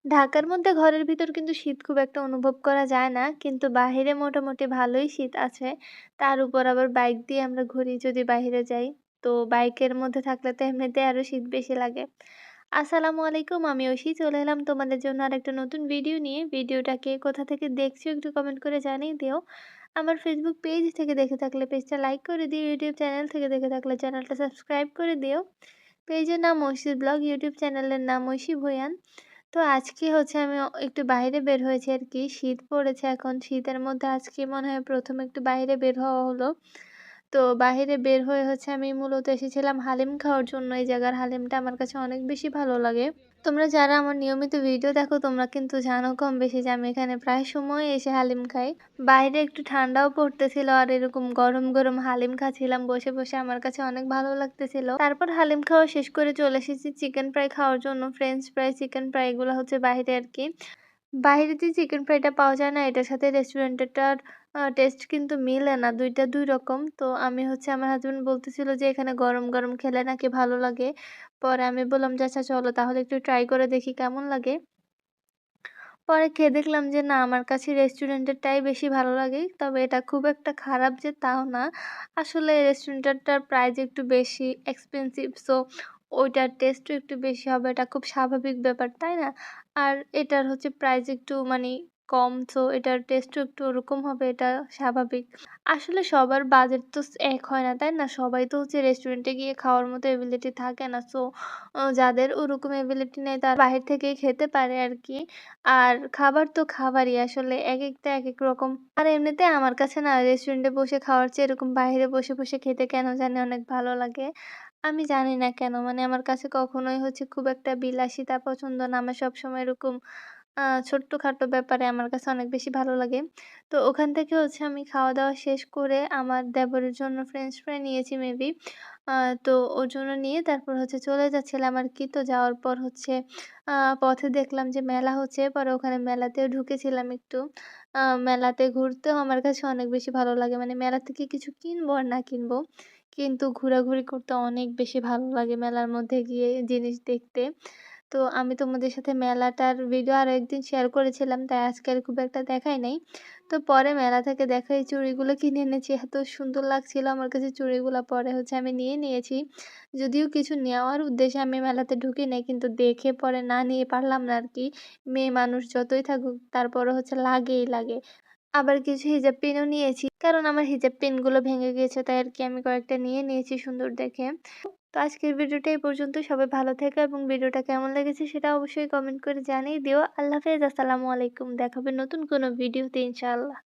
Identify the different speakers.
Speaker 1: ঢাকার মধ্যে ঘরের ভিতর কিন্তু শীত খুব একটা অনুভব করা যায় না। কিন্তু বাহিরে মোটামুটি ভালোই শীত আছে। তার উপর আবার বাইক দিয়ে আমরা ঘুরি যদি বাহিরে যাই। তো বাইকের মধ্যে থাকলে তো এমনিতেই আরো শীত বেশি লাগে। আসসালামু আলাইকুম। আমি ঐশী চলে এলাম তোমাদের জন্য আরেকটা নতুন ভিডিও নিয়ে। ভিডিওটা কে কোথা থেকে দেখছো একটু কমেন্ট করে জানিয়ে দিও। আমার ফেসবুক পেজ থেকে দেখে থাকলে পেজটা লাইক করে দিও। ইউটিউব চ্যানেল থেকে দেখে থাকলে চ্যানেলটা সাবস্ক্রাইব করে দিও। পেজের নাম ঐশী ব্লগ, ইউটিউব চ্যানেলের নাম ঐশী ভুঁইয়ান। তো আজকে হচ্ছে আমি একটু বাইরে বের হয়েছি আরকি। শীত পড়েছে এখন। শীতের মধ্যে আজকে মনে হয় ১ম একটু বাইরে বের হওয়া হলো। তো বাহিরে বের হয়ে হচ্ছে আমি মূলত এসেছিলাম হালিম খাওয়ার জন্য। এই জায়গার হালিমটা আমার কাছে অনেক বেশি ভালো লাগে। তোমরা যারা আমার নিয়মিত ভিডিও দেখো তোমরা কিন্তু জানো কম বেশি যে আমি এখানে প্রায় সময় এসে হালিম খাই। বাইরে একটু ঠান্ডাও পড়তেছিল আর এরকম গরম, গরম হালিম খাচ্ছিলাম বসে, বসে আমার কাছে অনেক ভালো লাগতেছিল। তারপর হালিম খাওয়া শেষ করে চলে এসেছি চিকেন ফ্রাই খাওয়ার জন্য। ফ্রেঞ্চ ফ্রাই, চিকেন ফ্রাই এগুলো হচ্ছে বাহিরে আরকি। বাহিরে যে চিকেন ফ্রাইটা পাওয়া যায় না এটার সাথে রেস্টুরেন্টেরটার টেস্ট কিন্তু মিলে না। ২ টা ২ রকম। তো আমি হচ্ছে আমার হাসব্যান্ড বলতেছিল যে এখানে গরম, গরম খেলে নাকি ভালো লাগে। পরে আমি বললাম যে, "আচ্ছা চলো তাহলে একটু ট্রাই করে দেখি কেমন লাগে।" পরে খেয়ে দেখলাম যে না আমার কাছে রেস্টুরেন্টেরটাই বেশি ভালো লাগে। তবে এটা খুব একটা খারাপ যে তাও না। আসলে রেস্টুরেন্টেরটার প্রাইস একটু বেশি এক্সপেনসিভ। সো ওইটার টেস্টও একটু বেশি হবে। এটা খুব স্বাভাবিক ব্যাপার, তাই না? আর এটার হচ্ছে প্রাইস একটু মানি কম। সো এটার টেস্টও একটু ওরকম হবে, এটা স্বাভাবিক। আসলে সবার বাজেট তো এক হয় না, তাই না? সবাই তো হচ্ছে রেস্টুরেন্টে গিয়ে খাওয়ার মতো এবিলিটি থাকে না। সো যাদের ওরকম এবিলিটি নেই তারা বাহির থেকেই খেতে পারে আরকি। আর খাবার তো খাবারই আসলে একেকটা একেক রকম। আর এমনিতে আমার কাছে না রেস্টুরেন্টে বসে খাওয়ার চেয়ে এরকম বাহিরে বসে, বসে খেতে কেন জানি অনেক ভালো লাগে। আমি জানি না কেন মানে আমার কাছে কখনোই হচ্ছে খুব একটা বিলাসিতা পছন্দ না। আমার সবসময় এরকম ছোট্টখাটো ব্যাপারে আমার কাছে অনেক বেশি ভালো লাগে। তো ওখান থেকে হচ্ছে আমি খাওয়া-দাওয়া শেষ করে আমার দেবরের জন্য ফ্রেঞ্চ ফ্রাই নিয়েছি মেবি। আ তো ওর জন্য নিয়ে তারপর হচ্ছে চলে যাচ্ছিলাম আরকি। তো যাওয়ার পর হচ্ছে আ পথে দেখলাম যে মেলা হচ্ছে। পরে ওখানে মেলাতেও ঢুকেছিলাম একটু। মেলাতে ঘুরতেও আমার কাছে অনেক বেশি ভালো লাগে। মানে মেলা থেকে কিছু কিনবো আর না কিনবো, কিন্তু ঘোরাঘুরি করতে অনেক বেশি ভালো লাগে মেলার মধ্যে গিয়ে জিনিস দেখতে। তো আমি তোমাদের সাথে মেলাটার ভিডিও আরো একদিন শেয়ার করেছিলাম, তাই আজকে আর খুব একটা দেখাই নাই। তো পরে মেলা থেকে দেখা এই চুড়িগুলো কিনে এনেছি। এত সুন্দর লাগছিল আমার কাছে চুড়িগুলা। পরে হচ্ছে আমি নিয়ে নিয়েছি। যদিও কিছু নেওয়ার উদ্দেশ্যে আমি মেলাতে ঢুকি নাই, কিন্তু দেখে পরে না নিয়ে পারলাম না আরকি। মেয়ে মানুষ যতই থাকুক তারপরও হচ্ছে লাগেই লাগে। আবার কিছু হিজাব পিনও নিয়েছি। কারণ আমার হিজাব পিনগুলো ভেঙে গিয়েছে তাই আরকি আমি কয়েকটা নিয়ে নিয়েছি সুন্দর দেখে। তো আজকের ভিডিওটা এই পর্যন্ত। সবাই ভালো থেকো এবং ভিডিওটা কেমন লেগেছে সেটা অবশ্যই কমেন্ট করে জানিয়ে দিও। আল্লাহ হাফেজ। আসসালামু আলাইকুম। দেখা হবে নতুন কোনো ভিডিওতে ইনশাআল্লাহ।